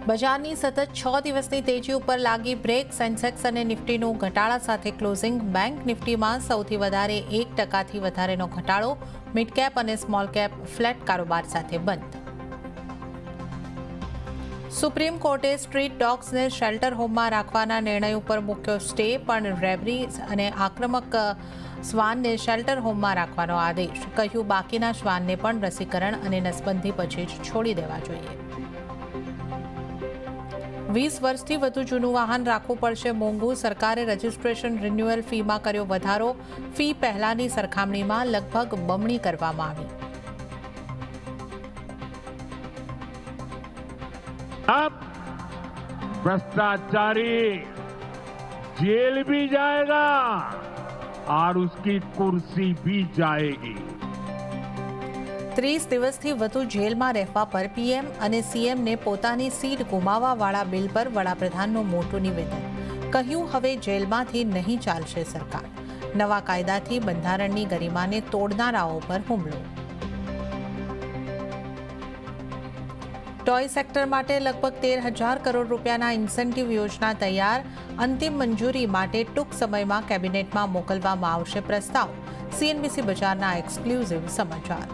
બજારની સતત 6 દિવસની તેજી ઉપર લાગી બ્રેક. સેન્સેક્સ અને નિફ્ટીનું ઘટાડા સાથે ક્લોઝિંગ. બેંક નિફ્ટીમાં સૌથી વધારે 1%થી વધારેનો ઘટાડો. મિડ કેપ અને સ્મોલ કેપ ફ્લેટ કારોબાર સાથે બંધ. સુપ્રીમ કોર્ટે સ્ટ્રીટ ડોગ્સને શેલ્ટર હોમમાં રાખવાના નિર્ણય ઉપર મૂક્યો સ્ટે, પણ રેબરી અને આક્રમક શ્વાનને શેલ્ટર હોમમાં રાખવાનો આદેશ. કહ્યું, બાકીના શ્વાનને પણ રસીકરણ અને નસબંધી પછી જ છોડી દેવા જોઈએ. 20 વર્ષથી વધુ જૂનું વાહન રાખવું પડશે મોંઘું. સરકારે રજિસ્ટ્રેશન રિન્યુઅલ ફીમાં કર્યો વધારો. ફી પહેલાની સરખામણીમાં લગભગ બમણી કરવામાં આવી. अब भ्रष्टाचारी जेल भी जाएगा और उसकी कुर्सी भी जाएगी. 30 દિવસથી વધુ જેલમાં રહેવા પર પીએમ અને સીએમને પોતાની સીટ ગુમાવવાવાળા બિલ પર વડાપ્રધાનનું મોટું નિવેદન. કહ્યું, હવે જેલમાંથી નહીં ચાલશે સરકાર. નવા કાયદાથી બંધારણની ગરિમાને તોડનારાઓ પર હુમલો. ટોય સેક્ટર માટે લગભગ 13,000 કરોડ રૂપિયાના ઇન્સેન્ટિવ યોજના તૈયાર. અંતિમ મંજૂરી માટે ટૂંક સમયમાં કેબિનેટમાં મોકલવામાં આવશે પ્રસ્તાવ. સીએનબીસી બજારના એક્સક્લુઝિવ સમાચાર.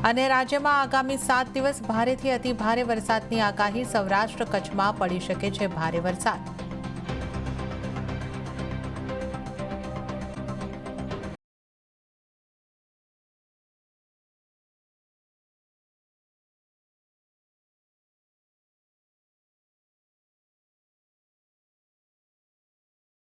અને રાજ્યમાં આગામી 7 દિવસ ભારેથી અતિ ભારે વરસાદની આગાહી. સૌરાષ્ટ્ર કચ્છમાં પડી શકે છે ભારે વરસાદ.